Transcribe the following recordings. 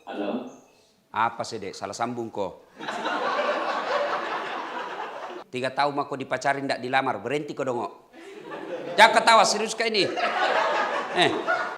Halo? Apa sih dek? Salah sambung kok. 3 tahun aku dipacarin ndak dilamar, berhenti kau dongok. Jangan ketawa, serius kayak ini.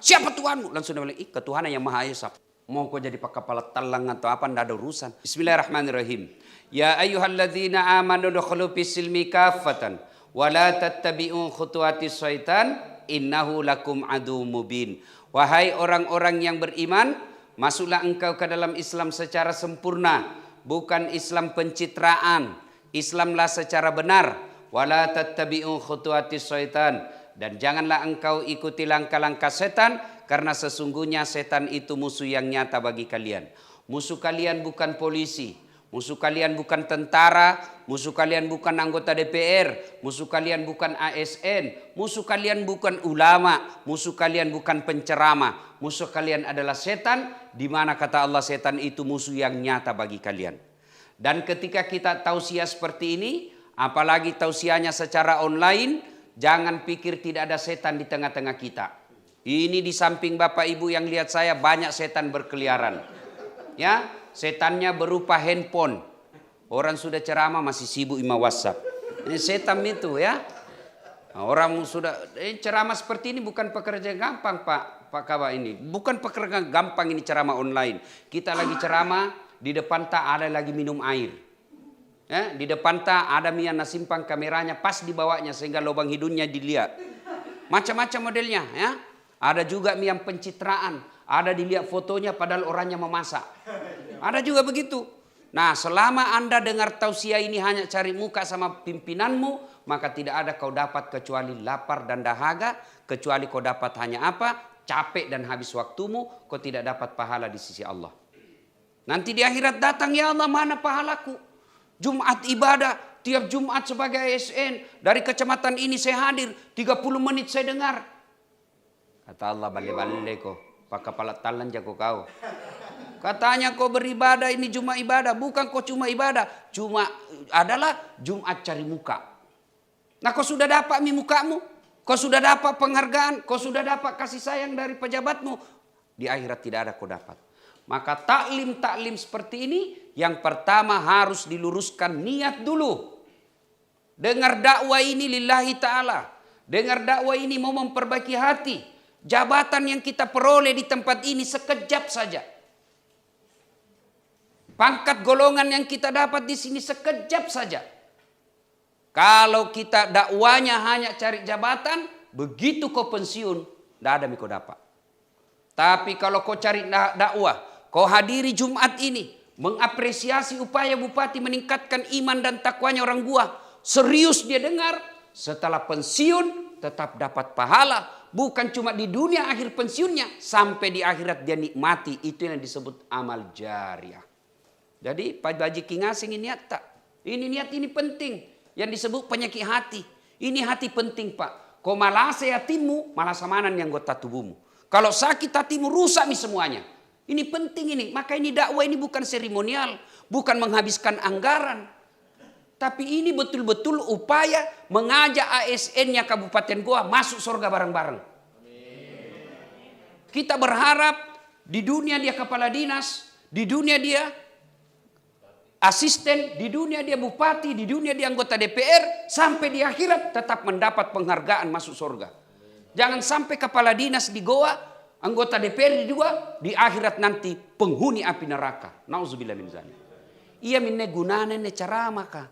Siapa Tuhanmu? Langsung dia bilang, ketuhanan yang Maha Esa. Mau kau jadi kepala talang atau apa, ndak ada urusan. Bismillahirrahmanirrahim. Ya ayyuhalladzina amanu dukhulu fis-silmi kaffatan wa la tattabi'u khutuwatis syaitan innahu lakum adu mubin. Wahai orang-orang yang beriman, masuklah engkau ke dalam Islam secara sempurna, bukan Islam pencitraan. Islamlah secara benar. Wala tattabi'u khutuwatis syaitan, dan janganlah engkau ikuti langkah-langkah setan, karena sesungguhnya setan itu musuh yang nyata bagi kalian. Musuh kalian bukan polisi, musuh kalian bukan tentara, musuh kalian bukan anggota DPR, musuh kalian bukan ASN, musuh kalian bukan ulama, musuh kalian bukan penceramah. Musuh kalian adalah setan, di mana kata Allah setan itu musuh yang nyata bagi kalian. Dan ketika kita tausiah seperti ini, apalagi tausiahnya secara online, jangan pikir tidak ada setan di tengah-tengah kita. Ini di samping Bapak Ibu yang lihat saya, banyak setan berkeliaran. Ya, setannya berupa handphone. Orang sudah ceramah masih sibuk ima WhatsApp. Ini setan itu ya. Orang sudah ceramah seperti ini bukan pekerjaan gampang Pak Kawa ini. Bukan pekerjaan gampang ini ceramah online. Kita lagi ceramah, di depan tak ada lagi minum air. Ya, di depan tak ada Miana simpang kameranya pas dibawanya sehingga lubang hidungnya dilihat. Macam-macam modelnya ya. Ada juga yang pencitraan. Ada dilihat fotonya padahal orangnya memasak. Ada juga begitu. Nah, selama Anda dengar tausiah ini hanya cari muka sama pimpinanmu, maka tidak ada kau dapat kecuali lapar dan dahaga. Kecuali kau dapat hanya apa? Capek dan habis waktumu. Kau tidak dapat pahala di sisi Allah. Nanti di akhirat datang, ya Allah mana pahalaku? Jumat ibadah, tiap Jumat sebagai ASN. Dari kecamatan ini saya hadir, 30 menit saya dengar. Kata Allah, balik-balik kok. Pak kepala talan jago kau. Katanya kau beribadah ini cuma ibadah. Bukan kau cuma ibadah. Cuma adalah Jumat cari muka. Nah kau sudah dapat mukamu. Kau sudah dapat penghargaan. Kau sudah dapat kasih sayang dari pejabatmu. Di akhirat tidak ada kau dapat. Maka taklim seperti ini. Yang pertama harus diluruskan niat dulu. Dengar dakwah ini lillahi ta'ala. Dengar dakwah ini mau memperbaiki hati. Jabatan yang kita peroleh di tempat ini sekejap saja. Pangkat golongan yang kita dapat di sini sekejap saja. Kalau kita dakwanya hanya cari jabatan, begitu kau pensiun, tidak ada yang kau dapat. Tapi kalau kau cari dakwah, kau hadiri Jumat ini, mengapresiasi upaya bupati meningkatkan iman dan takwanya orang Gua, serius dia dengar, setelah pensiun tetap dapat pahala. Bukan cuma di dunia akhir pensiunnya, sampai di akhirat dia nikmati. Itu yang disebut amal jariah. Jadi Pak Haji Kingasing ini niat tak? Ini niat ini penting. Yang disebut penyakit hati. Ini hati penting Pak. Kau malas hatimu, malas samanan yang anggota tubuhmu. Kalau sakit hatimu rusak nih semuanya. Ini penting ini. Maka ini dakwah ini bukan seremonial. Bukan menghabiskan anggaran. Tapi ini betul-betul upaya mengajak ASN-nya Kabupaten Goa masuk surga bareng-bareng. Kita berharap di dunia dia kepala dinas, di dunia dia asisten, di dunia dia bupati, di dunia dia anggota DPR, sampai di akhirat tetap mendapat penghargaan masuk surga. Jangan sampai kepala dinas di Goa, anggota DPR di Goa, di akhirat nanti penghuni api neraka. Nauzubillah min zalik. Ia minne gunane ne ceramah kah?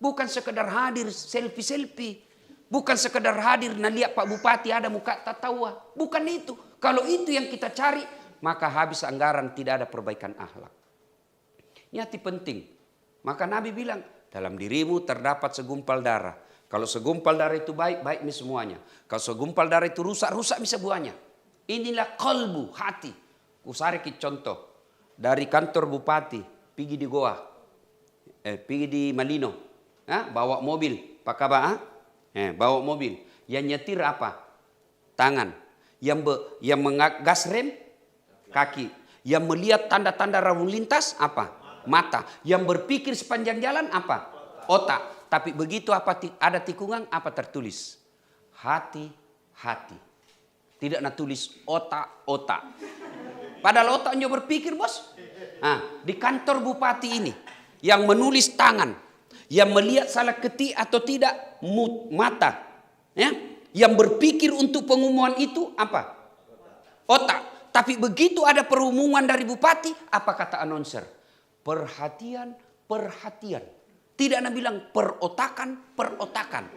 Bukan sekedar hadir selfie-selfie. Bukan sekedar hadir nah lihat Pak Bupati ada muka tatawa. Bukan itu. Kalau itu yang kita cari, maka habis anggaran, tidak ada perbaikan akhlak. Ini hati penting. Maka Nabi bilang, dalam dirimu terdapat segumpal darah. Kalau segumpal darah itu baik, baik mi semuanya. Kalau segumpal darah itu rusak, rusak mi semuanya. Inilah kalbu, hati. Kusariki contoh. Dari kantor Bupati, pergi di Goa. Pergi di Malino. Bawa mobil, Pak Kaba, bawa mobil. Yang nyetir apa? Tangan. Yang mengas rem, kaki. Yang melihat tanda-tanda lalu lintas, apa? Mata. Yang berpikir sepanjang jalan, apa? Otak. Tapi begitu apa ada tikungan, apa tertulis? Hati-hati. Tidak nak tulis otak-otak. Padahal otaknya berpikir, bos. Nah, di kantor bupati ini yang menulis tangan, yang melihat salah ketik atau tidak mata, ya, yang berpikir untuk pengumuman itu apa? Otak. Tapi begitu ada pengumuman dari bupati, apa kata announcer? Perhatian, perhatian. Tidak Anda bilang perotakan, perotakan.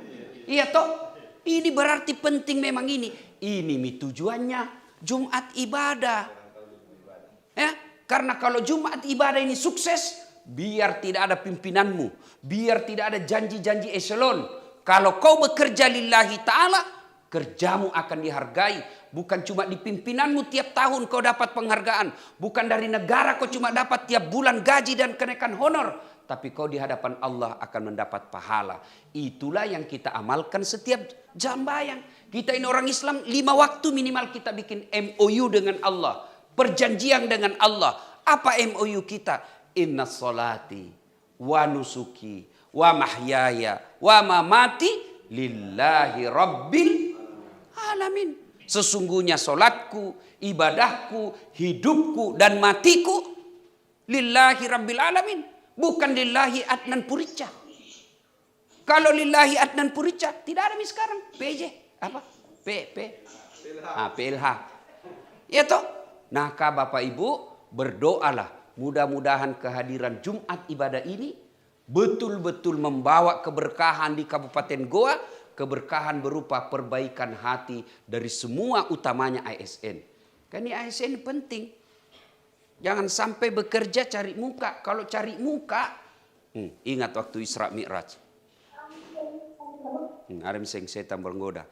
Iya toh? Ini berarti penting memang ini. Ini tujuannya Jumat ibadah. Ya, karena kalau Jumat ibadah ini sukses, biar tidak ada pimpinanmu, biar tidak ada janji-janji eselon. Kalau kau bekerja lillahi ta'ala, kerjamu akan dihargai. Bukan cuma di pimpinanmu tiap tahun kau dapat penghargaan. Bukan dari negara kau cuma dapat tiap bulan gaji dan kenaikan honor. Tapi kau di hadapan Allah akan mendapat pahala. Itulah yang kita amalkan setiap jam bayang. Kita ini orang Islam 5 waktu minimal kita bikin MOU dengan Allah. Perjanjian dengan Allah. Apa MOU kita? Inna sholati wa nusuki wa mahyaya wa mamati lillahi rabbil alamin. Sesungguhnya solatku, ibadahku, hidupku dan matiku lillahi rabbil alamin. Bukan lillahi Adnan Purica. Kalau lillahi Adnan Purica tidak ada nih sekarang. PJ apa? PLH. Ya toh? Nah, Bapak Ibu berdoalah. Mudah-mudahan kehadiran Jumat ibadah ini betul-betul membawa keberkahan di Kabupaten Goa. Keberkahan berupa perbaikan hati dari semua utamanya ASN. Kan ini ASN penting. Jangan sampai bekerja cari muka. Kalau cari muka, ingat waktu Isra Mi'raj. Ada misalnya setan bergoda.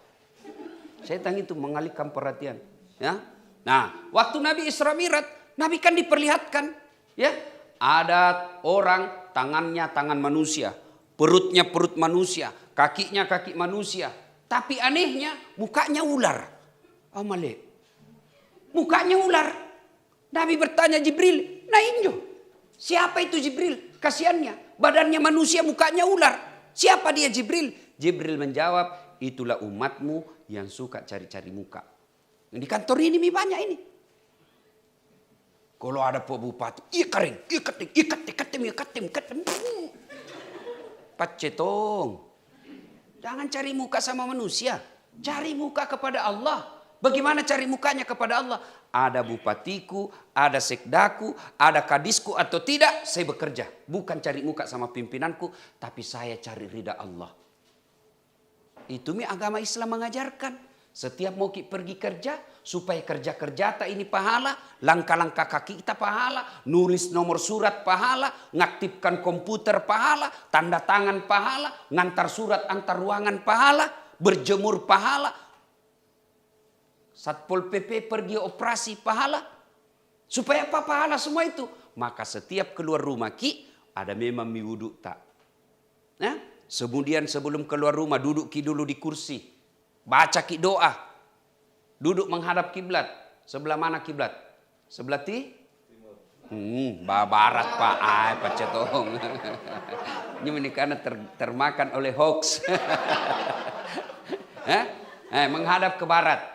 Setan itu mengalihkan perhatian. Ya. Nah, waktu Nabi Isra Mi'raj, Nabi kan diperlihatkan, ya, ada orang tangannya tangan manusia, perutnya perut manusia, kakinya kaki manusia. Tapi anehnya mukanya ular. Amale. Mukanya ular. Nabi bertanya Jibril, nah injo, siapa itu Jibril? Kasihannya, badannya manusia, mukanya ular. Siapa dia Jibril? Jibril menjawab, itulah umatmu yang suka cari-cari muka. Di kantor ini banyak ini. Kalau ada Pak Bupati, ikatim. Pacetong. Jangan cari muka sama manusia. Cari muka kepada Allah. Bagaimana cari mukanya kepada Allah? Ada bupatiku, ada sekdaku, ada kadisku atau tidak, saya bekerja. Bukan cari muka sama pimpinanku, tapi saya cari ridha Allah. Itu agama Islam mengajarkan. Setiap mau pergi kerja, supaya kerja-kerja tak ini pahala, langkah-langkah kaki kita pahala, nulis nomor surat pahala, ngaktifkan komputer pahala, tanda tangan pahala, ngantar surat antar ruangan pahala, berjemur pahala, Satpol PP pergi operasi pahala. Supaya apa pahala semua itu? Maka setiap keluar rumah ada memang wudhu tak. Nah, kemudian sebelum keluar rumah duduk dulu di kursi. Baca doa. Duduk menghadap kiblat. Sebelah mana kiblat? Sebelah barat Pak. Pak Cetong. Ini karena termakan oleh hoax. Menghadap ke barat.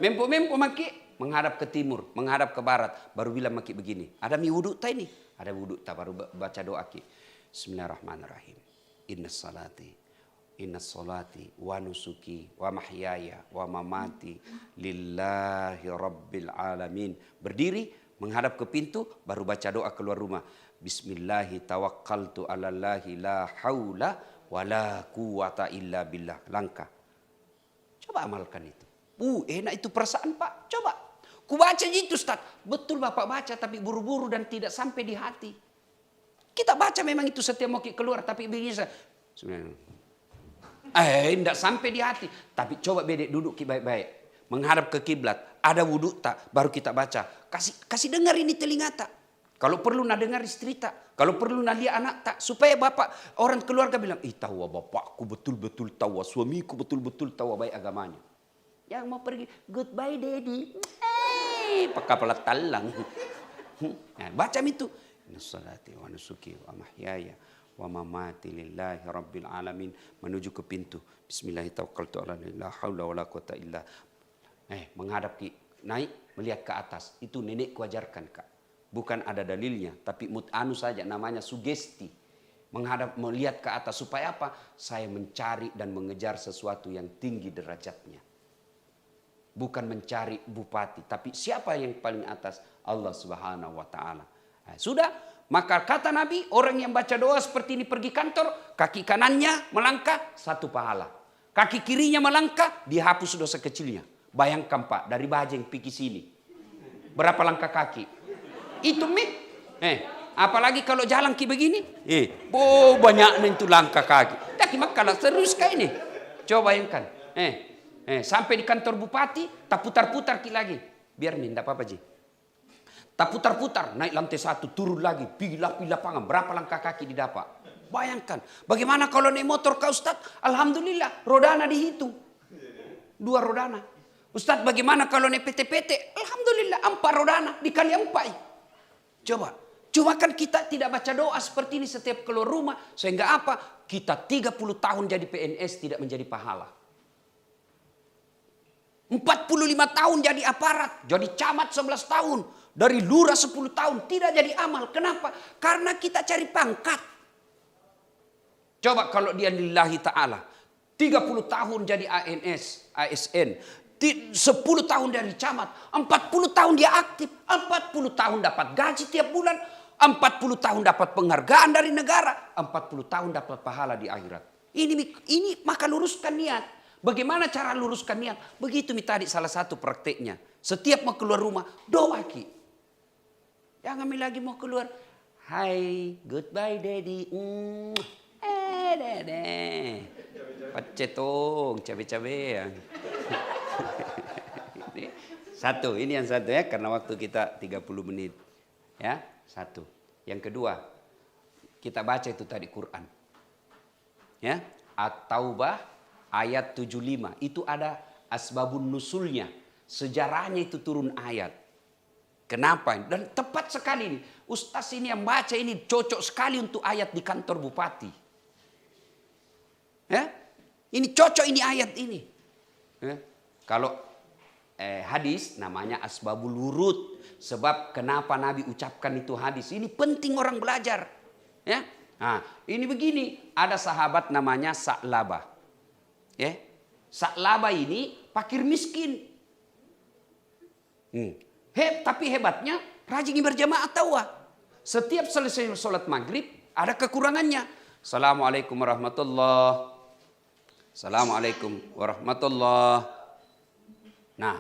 Mempo maki menghadap ke timur, menghadap ke barat. Baru bilang maki begini. Ada wudhu tak ini? Ada wudhu tak, baru baca doa ki. Bismillahirrahmanirrahim. Inna salati wa nusuki wa mahyaya wa mamati lillahi rabbil alamin. Berdiri, menghadap ke pintu, baru baca doa keluar rumah. Bismillahi tawakkaltu ala Allahi la haula wa la quwata illa billah. Langkah. Coba amalkan itu. Enak itu perasaan Pak. Coba. Ku baca itu Ustaz. Betul Bapak baca tapi buru-buru dan tidak sampai di hati. Kita baca memang itu setiap mau keluar. Tapi begini. Tidak sampai di hati. Tapi coba bedek duduk baik-baik. Menghadap ke kiblat. Ada wudhu tak. Baru kita baca. Kasih dengar ini telinga tak. Kalau perlu nak dengar istri tak. Kalau perlu nak lihat anak tak. Supaya bapak orang keluarga bilang. Tahu bapakku betul-betul tahu. Suamiku betul-betul tahu baik agamanya. Yang mau pergi, goodbye daddy. Pakai pelat talang. Nah, baca itu. Nassalati wa nusuki wa mahyaya wa mamati lillahi rabbil alamin. Menuju ke pintu. Bismillahirrahmanirrahim. La haula wa la quwata illa. Menghadap naik melihat ke atas. Itu nenekku ajarkan, Kak. Bukan ada dalilnya, tapi anu saja, namanya sugesti. Melihat ke atas supaya apa? Saya mencari dan mengejar sesuatu yang tinggi derajatnya. Bukan mencari bupati, tapi siapa yang paling atas? Allah Subhanahu wa taala. Nah, sudah, maka kata Nabi, orang yang baca doa seperti ini pergi kantor, kaki kanannya melangkah 1 pahala. Kaki kirinya melangkah, dihapus dosa kecilnya. Bayangkan Pak, dari Bajeng pergi sini. Berapa langkah kaki? Itu apalagi kalau jalan kayak begini. Banyak itu langkah kaki. Tapi makalah terus kayak ini. Coba bayangkan. Sampai di kantor bupati, tak putar-putar lagi. Biar nih, tidak apa-apa Ji. Tak putar-putar, naik lantai 1, turun lagi. Pergi lapangan, berapa langkah kaki didapat. Bayangkan, bagaimana kalau naik motor Kak Ustadz? Alhamdulillah, rodana dihitung. 2 rodana. Ustadz bagaimana kalau naik PT-PT? Alhamdulillah 4 rodana dikali 4. Coba kan kita tidak baca doa seperti ini setiap keluar rumah. Sehingga apa? Kita 30 tahun jadi PNS tidak menjadi pahala. 45 tahun jadi aparat, jadi camat 11 tahun. Dari lurah 10 tahun tidak jadi amal. Kenapa? Karena kita cari pangkat. Coba kalau dia lillahi ta'ala. 30 tahun jadi ASN. 10 tahun dari camat, 40 tahun dia aktif, 40 tahun dapat gaji tiap bulan, 40 tahun dapat penghargaan dari negara, 40 tahun dapat pahala di akhirat. Ini maka luruskan niat. Bagaimana cara luruskan niat? Begitu tadi salah satu prakteknya. Setiap mau keluar rumah, doa Ki. Jangan lagi mau keluar, hai, goodbye daddy. Dede. Pacetong, cabe-cabe. Ini yang satu ya, karena waktu kita 30 menit. Ya, 1. Yang kedua, kita baca itu tadi Quran. Ya, At-Taubah ayat 75. Itu ada asbabun nusulnya. Sejarahnya itu turun ayat. Kenapa? Dan tepat sekali ini. Ustaz ini yang baca ini cocok sekali untuk ayat di kantor bupati. Ya? Ini cocok ini ayat ini. Ya? Kalau hadis namanya asbabul wurud. Sebab kenapa Nabi ucapkan itu hadis. Ini penting orang belajar. Ya? Nah, ini begini. Ada sahabat namanya Sa'labah. Ya? Sa'labah ini fakir miskin. Tapi hebatnya rajin berjamaah tawah. Setiap selesai sholat maghrib ada kekurangannya. Assalamualaikum warahmatullahi. Assalamualaikum warahmatullahi. Nah,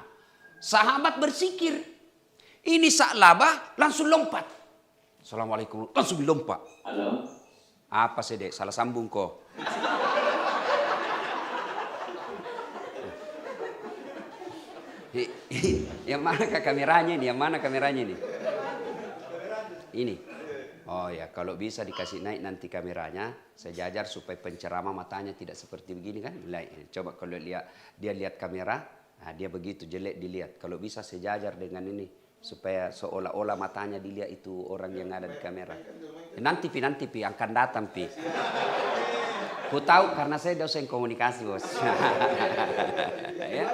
sahabat bersikir. Ini Sa'labah langsung lompat. Assalamualaikum, langsung lompat. Halo. Apa sih dek? Salah sambung kok. Yang mana kameranya ini? Yang mana kameranya ini? Ini. Oh ya, kalau bisa dikasih naik nanti kameranya, saya jajar supaya penceramah matanya tidak seperti begini kan. Coba kalau dia lihat kamera, nah dia begitu jelek dilihat. Kalau bisa saya jajar dengan ini supaya seolah-olah matanya dilihat itu orang yang ada di kamera. Nanti akan datang pi. Ku tahu karena saya dosen komunikasi bos. Ya,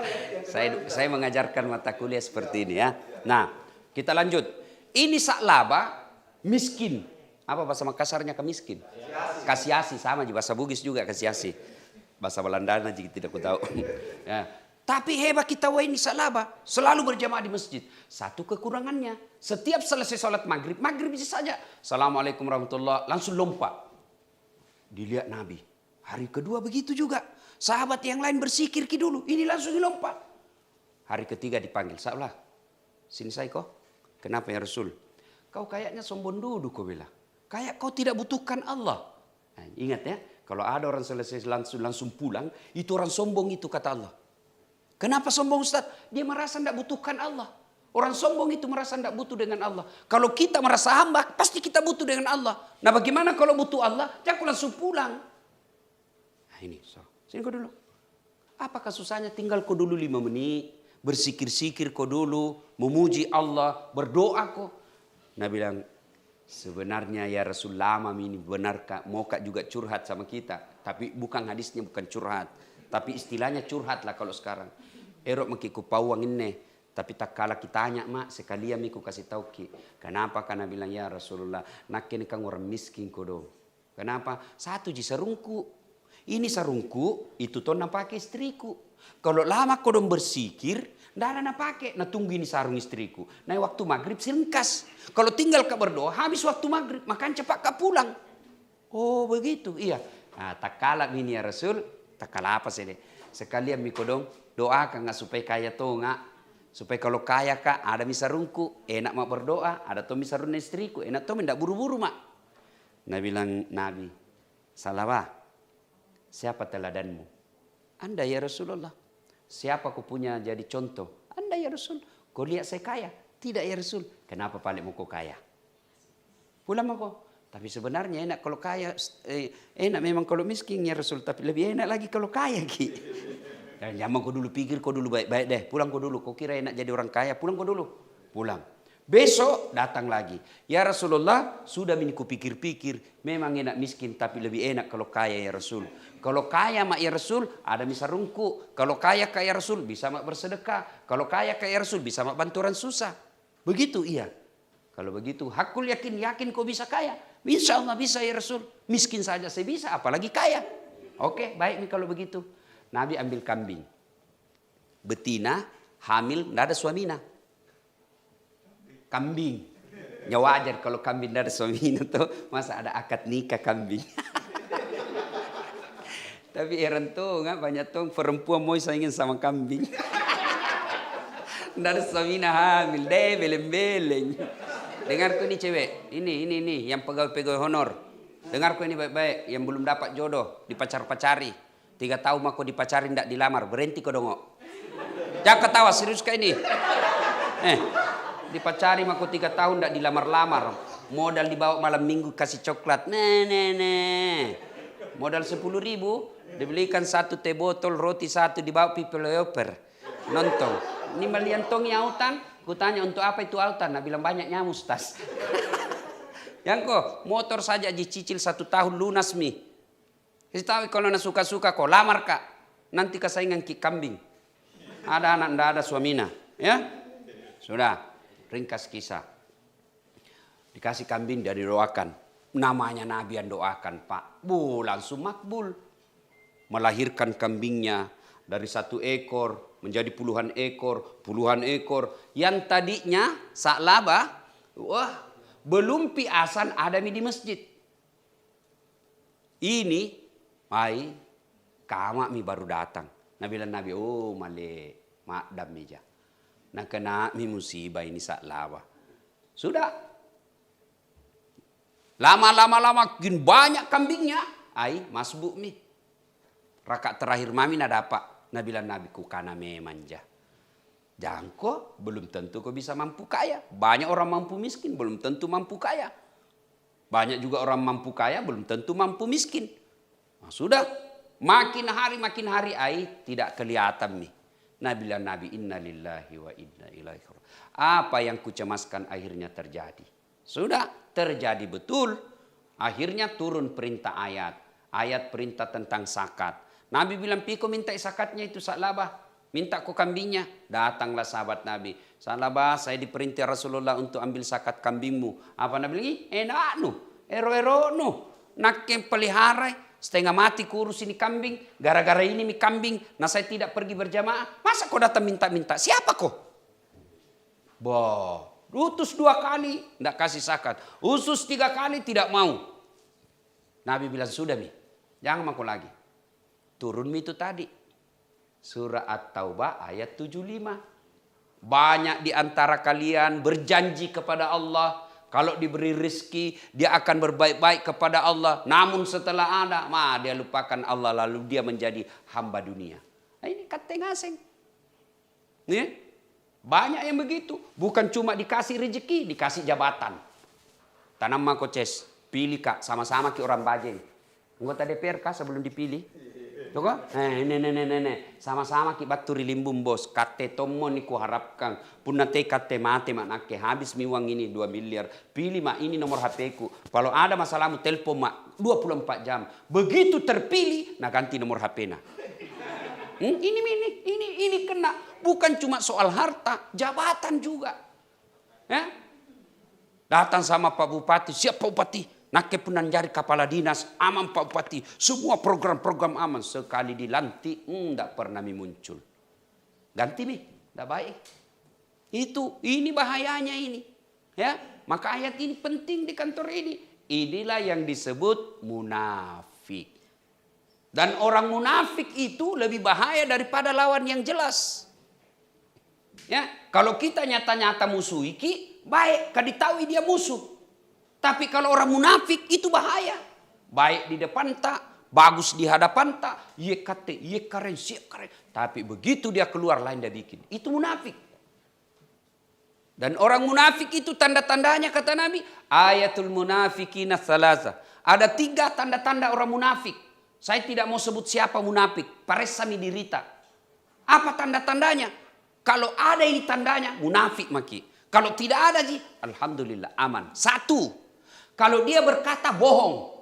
saya mengajarkan mata kuliah seperti ini ya. Nah, kita lanjut. Ini Sa'labah miskin. Apa bahasa Makassarnya miskin? Kasiasi sama di bahasa Bugis juga kasiasi. Bahasa Belandana jika tidak ku tahu. Ya. Tapi hebat kita ini Sa'labah selalu berjamaah di masjid. Satu kekurangannya, setiap selesai sholat maghrib bisa saja. Assalamualaikum warahmatullahi, langsung lompat. Dilihat Nabi. Hari kedua begitu juga. Sahabat yang lain bersikir dulu. Ini langsung dilompat. Hari ketiga dipanggil. Sa'lah. Sini saya kok. Kenapa ya Rasul? Kau kayaknya sombong dulu kau bilang. Kayak kau tidak butuhkan Allah. Nah, ingat ya. Kalau ada orang selesai langsung pulang. Itu orang sombong itu kata Allah. Kenapa sombong Ustaz? Dia merasa tidak butuhkan Allah. Orang sombong itu merasa tidak butuh dengan Allah. Kalau kita merasa hamba, pasti kita butuh dengan Allah. Nah bagaimana kalau butuh Allah? Jangan langsung pulang. Nah ini, sini kau dulu. Apakah susahnya tinggal kau dulu 5 menit. Bersikir-sikir kau dulu. Memuji Allah. Berdoa kau. Nah bilang, sebenarnya ya Rasul lama ini benarkah? Mau kak juga curhat sama kita. Tapi bukan hadisnya, bukan curhat. Tapi istilahnya curhat lah kalau sekarang. Erok maki ku pawang ini. Tapi tak kalah kita tanya mak, sekalian miku kasih tahu ki. Kenapa? Karena bilang ya Rasulullah, nak ini kan orang miskin kodo. Kenapa? Satu ji sarungku. Ini sarungku, itu tuh nak pakai istriku. Kalau lama kodong bersikir, ndak ada nak pakai. Nah tunggu ini sarung istriku. Nah waktu maghrib silengkas. Kalau tinggal kau berdoa, habis waktu maghrib, makan cepat kau pulang. Oh begitu, iya. Nah tak kalah ini ya Rasul, tak kalah apa sih deh. Sekalian mikodong doakan nggak supaya kaya tuh nggak. Supaya kalau kaya kak ada misarungku, enak mak berdoa. Ada tuh misarun istriku, enak tuh mendak buru-buru mak. Nah bilang Nabi, Salawah, siapa teladanmu? Anda ya Rasulullah. Siapa ku punya jadi contoh? Anda ya Rasul. Kau lihat saya kaya? Tidak ya Rasul. Kenapa paling mau kau kaya? Pulang kau. Tapi sebenarnya enak kalau kaya. Enak memang kalau miskin ya Rasul. Tapi lebih enak lagi kalau kaya ki. Dan jangan kau dulu pikir kau dulu baik-baik deh. Pulang kau dulu. Kau kira enak jadi orang kaya. Pulang kau dulu. Pulang. Besok datang lagi. Ya Rasulullah, sudah miniku pikir-pikir. Memang enak miskin tapi lebih enak kalau kaya ya Rasul. Kalau kaya mak ya Rasul, ada misarungku. Kalau kaya Rasul, bisa mak bersedekah. Kalau kaya Rasul, bisa mak banturan susah. Begitu iya. Kalau begitu, hakul yakin kau bisa kaya. Insya Allah bisa ya Rasul. Miskin saja saya bisa, apalagi kaya. Oke, baik nih kalau begitu. Nabi ambil kambing. Betina, hamil, tidak ada suamina. Kambing. Ya wajar kalau kambing dari suaminya tuh masa ada akad nikah kambing. Tapi heran tuh nggak banyak tuh perempuan mau saingin sama kambing. Dari suaminya hamil deh beleng-beleng. Dengarku ini cewek, ini yang pegawai honor. Dengarku ini baik-baik yang belum dapat jodoh dipacar-pacari. 3 tahun aku dipacarin tidak dilamar, berhenti kau dongok. Jangan ketawa serius kayak ini. Dipacari aku 3 tahun tidak dilamar-lamar. Modal dibawa malam minggu kasih coklat. Modal 10.000 dibelikan 1 teh botol, roti 1 dibawa people over. Nonton. Ini meliantong autan. Kutanya untuk apa itu autan? Nah bilang banyak nyamus tas. Yang kok motor saja dicicil 1 tahun lunas mi. Kasih tahu kalau nak suka-suka kok lamar kak. Nanti kesaingan kambing. Ada anak ndak ada suamina. Ya. Sudah. Ringkas kisah. Dikasih kambing dan didoakan. Namanya Nabi yang doakan pak. Langsung makbul. Melahirkan kambingnya dari 1 ekor menjadi puluhan ekor. Yang tadinya Sa'labah, belum piasan ada di masjid. Ini, kama mi baru datang. Nabi, male, makdam meja. Nah kena mi musibah ini Sa'labah. Sudah. Lama makin banyak kambingnya. Masbuk mi. Rakaat terakhir mami nak dapat. Nabi ku kana memanja. Jangan kok, belum tentu kau bisa mampu kaya. Banyak orang mampu miskin, belum tentu mampu kaya. Banyak juga orang mampu kaya, belum tentu mampu miskin. Nah, sudah, makin hari tidak kelihatan nih. Nabi inna lillahi wa inna ilaihi raji'un. Apa yang kucemaskan akhirnya terjadi. Sudah terjadi betul. Akhirnya turun perintah ayat. Ayat perintah tentang zakat. Nabi bilang, piko minta zakatnya itu Sa'labah. Minta ku kambingnya. Datanglah sahabat Nabi. Sa'labah, saya diperintah Rasulullah untuk ambil zakat kambingmu. Apa Nabi bilang? Enak nu. Ero nu. Nak yang pelihara. Setengah mati kurus ini kambing. Gara-gara ini mi kambing. Nah saya tidak pergi berjamaah. Masa kau datang minta-minta? Siapa kau? Utus 2 kali. Tidak kasih zakat. Usus 3 kali tidak mau. Nabi bilang, sudah mi. Jangan maku lagi. Turun itu tadi. Surah At-Taubah ayat 75. Banyak di antara kalian berjanji kepada Allah. Kalau diberi rezeki, dia akan berbaik-baik kepada Allah. Namun setelah ada, dia lupakan Allah. Lalu dia menjadi hamba dunia. Nah, ini kata ngaseng. Nih, banyak yang begitu. Bukan cuma dikasih rezeki, dikasih jabatan. Tanam makoces. Pilih kak, sama-sama ki orang Bajeng. Anggota DPR kak sebelum dipilih. Toko? Sama-sama ki baturi limbum bos. Kate tomo ni ku harapkan. Punate kate mate manake. Habis mi uang ini 2 miliar. Pilih mak ini nomor HP ku. Kalau ada masalahmu telepon mak 24 jam. Begitu terpilih, nah ganti nomor HP na. Ini kena. Bukan cuma soal harta, jabatan juga. Ya? Datang sama Pak Bupati, siap Pak Bupati. Nake punan jari kepala dinas, aman Pak Bupati. Semua program-program aman. Sekali dilantik, enggak pernah muncul. Ganti nih, enggak baik. Ini bahayanya ini. Ya, maka ayat ini penting di kantor ini. Inilah yang disebut munafik. Dan orang munafik itu lebih bahaya daripada lawan yang jelas. Ya, kalau kita nyata-nyata musuhi baik, kaditaui dia musuh. Tapi kalau orang munafik itu bahaya. Baik di depan tak, bagus di hadapan tak, ye keren, siap keren. Tapi begitu dia keluar lain dia bikin. Itu munafik. Dan orang munafik itu tanda-tandanya kata Nabi, ayatul munafikina thalatha. Ada 3 tanda-tanda orang munafik. Saya tidak mau sebut siapa munafik, paresami dirita. Apa tanda-tandanya? Kalau ada ini tandanya, munafik maki. Kalau tidak ada alhamdulillah aman. 1, kalau dia berkata bohong.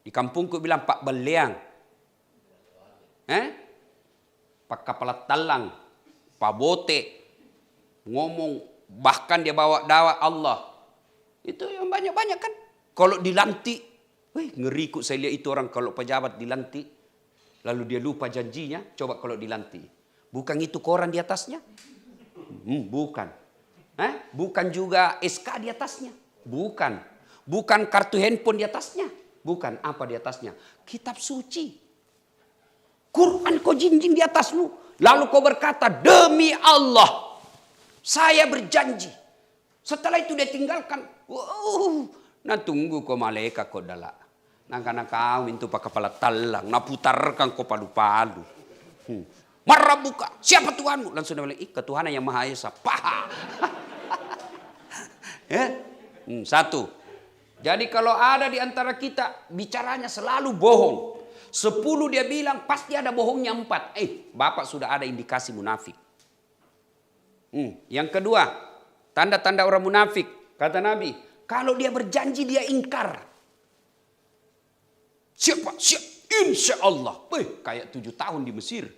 Di kampungku bilang Pak Beleang. Pak Kepala Talang. Pak Bote. Ngomong, bahkan dia bawa dakwah Allah. Itu yang banyak-banyak kan. Kalau dilantik, ngeri kok saya lihat itu orang kalau pejabat dilantik. Lalu dia lupa janjinya, coba kalau dilantik. Bukan itu koran di atasnya? Bukan. Bukan juga SK di atasnya? Bukan. Bukan kartu handphone di atasnya? Bukan. Apa di atasnya? Kitab suci. Quran kau jinjing di atasmu. Lalu kau berkata, demi Allah, saya berjanji. Setelah itu dia tinggalkan. Nah tunggu kau malaikat kau dalak. Nak kau itu pak kepala talang. Nak putarkan kau palu-palu. Marah buka. Siapa Tuhanmu? Langsung dia bilang, ketuhanan yang Maha Esa. Paha. 1. Jadi kalau ada di antara kita bicaranya selalu bohong. 10 dia bilang pasti ada bohongnya 4. Bapak sudah ada indikasi munafik. Yang kedua, tanda-tanda orang munafik. Kata Nabi, kalau dia berjanji dia ingkar. Siap Pak, siap. Insya Allah. Kayak 7 tahun di Mesir.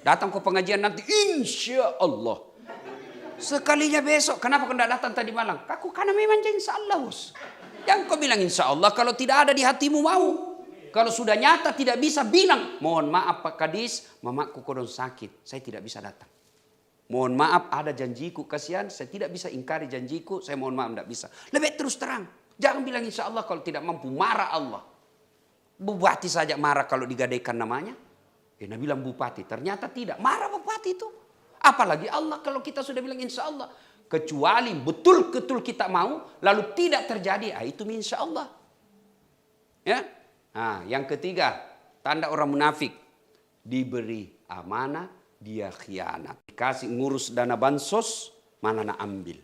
Datang ke pengajian nanti, insya Allah. Sekalinya besok, kenapa kau tidak datang tadi malam? Karena memang insya Allah. Yang kau bilang insya Allah, kalau tidak ada di hatimu mau. Kalau sudah nyata tidak bisa, bilang. Mohon maaf Pak Kadis, mamaku kodon sakit, saya tidak bisa datang. Mohon maaf ada janjiku, kasihan, saya tidak bisa ingkari janjiku, saya mohon maaf tidak bisa. Lebih terus terang, jangan bilang insya Allah kalau tidak mampu, marah Allah. Bupati saja marah kalau digadaikan namanya. Nabi bilang bupati, ternyata tidak. Marah bupati itu. Apalagi Allah kalau kita sudah bilang insya Allah. Kecuali betul-betul kita mau, lalu tidak terjadi. Itu insya Allah. Ya. Yang ketiga, tanda orang munafik. Diberi amanah, dia khianat. Dikasih ngurus dana bansos, mana nak ambil.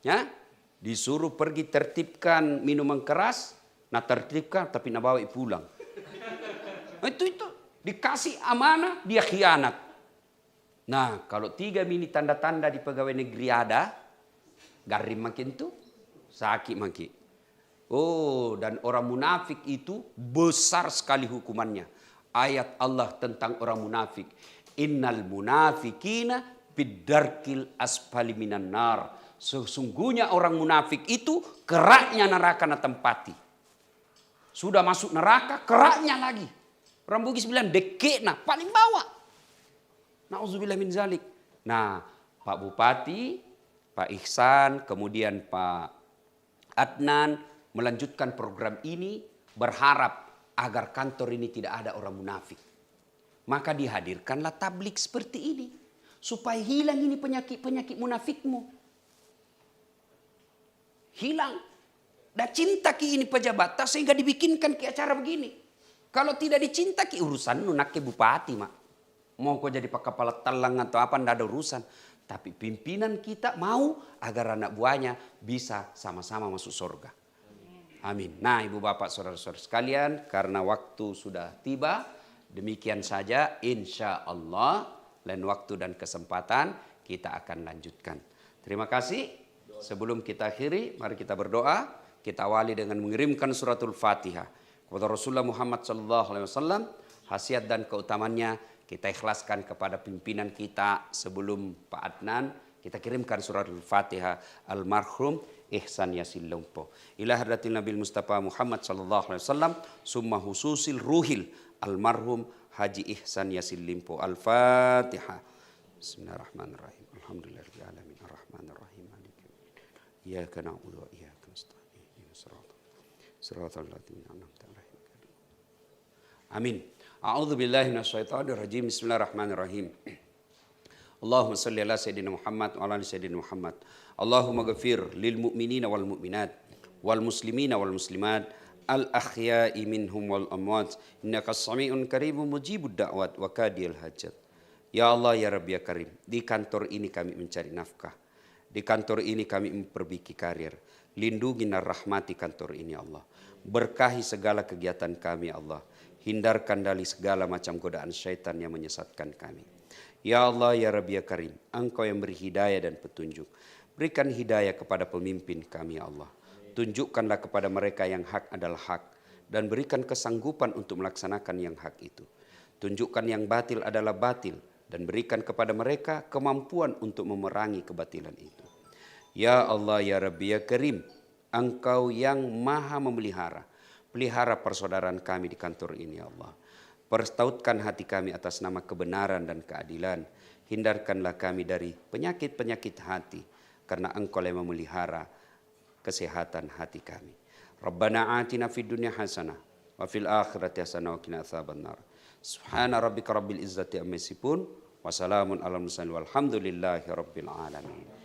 Ya. Disuruh pergi tertibkan minuman keras, nak tertibkan tapi nak bawa pulang. Itu. Dikasih amanah, dia khianat. Nah, kalau 3 mini tanda-tanda di pegawai negeri ada, garim makin tuh, sakit makin. Dan orang munafik itu besar sekali hukumannya. Ayat Allah tentang orang munafik. Innal munafikina biddarkil asfali minan nar. Sesungguhnya orang munafik itu keraknya neraka na tempati. Sudah masuk neraka, keraknya lagi. Orang Bugis bilang dekekna paling bawah. Nauzubillah min zalik. Nah, Pak Bupati, Pak Ihsan, kemudian Pak Adnan melanjutkan program ini berharap agar kantor ini tidak ada orang munafik. Maka dihadirkanlah tablik seperti ini supaya hilang ini penyakit-penyakit munafikmu. Hilang. Dah cinta ki ini pejabat sehingga dibikinkan ke acara begini. Kalau tidak dicinta ki urusan nunak ke bupati mak. Mau kau jadi pak kepala talang atau apa ndak ada urusan. Tapi pimpinan kita mau agar anak buahnya bisa sama-sama masuk surga. Amin. Nah ibu bapak saudara-saudara sekalian, karena waktu sudah tiba, demikian saja insya Allah. Lain waktu dan kesempatan kita akan lanjutkan. Terima kasih. Sebelum kita akhiri, mari kita berdoa. Kita awali dengan mengirimkan suratul Fatihah kepada Rasulullah Muhammad sallallahu alaihi wasallam. khasiat dan keutamannya kita ikhlaskan kepada pimpinan kita sebelum Pak Adnan. Kita kirimkan surat Al-Fatihah almarhum Ihsan Yasin Lumpo. Ila hadratil Nabil Mustafa Muhammad sallallahu alaihi wasallam summa hususil ruhil almarhum Haji Ihsan Yasin Limpo. Al-Fatihah. Bismillahirrahmanirrahim. Alhamdulillahirabbil alamin arrahmanir rahim maliki yaumiddin. Iyyaka na'budu wa iyyaka nasta'in. Ihdinas siratal ladzina an'amta 'alaihim. Amin. A'udzu billahi minasyaitonir rajim. Bismillahirrahmanirrahim. Allahumma salli ala sayyidina Muhammad wa ala ali sayyidina Muhammad. Allahumma ghafir lil mu'minina wal mu'minat wal muslimina wal muslimat al ahya'i minhum wal amwat innaka as-sami'un qaribun mujibud da'wat wa kadiyal hajat. Ya Allah ya Rabbi ya Karim, di kantor ini kami mencari nafkah. Di kantor ini kami memperbaiki karir. Lindungi dan rahmati kantor ini Allah. Berkahi segala kegiatan kami Allah. Hindarkan dari segala macam godaan syaitan yang menyesatkan kami. Ya Allah ya Rabbi ya Karim, Engkau yang beri hidayah dan petunjuk. Berikan hidayah kepada pemimpin kami ya Allah. Tunjukkanlah kepada mereka yang hak adalah hak. Dan berikan kesanggupan untuk melaksanakan yang hak itu. Tunjukkan yang batil adalah batil. Dan berikan kepada mereka kemampuan untuk memerangi kebatilan itu. Ya Allah ya Rabbi ya Karim, Engkau yang maha memelihara. Pelihara persaudaraan kami di kantor ini ya Allah. Pertautkan hati kami atas nama kebenaran dan keadilan. Hindarkanlah kami dari penyakit-penyakit hati. Karena Engkau yang memelihara kesehatan hati kami. Rabbana atina fid dunya hasanah. Wa fil akhirati hasanah wa qina adzabannar. Subhana rabbika rabbil izzati amma yasifun. Wassalamun ala mursalin walhamdulillahi rabbil alamin.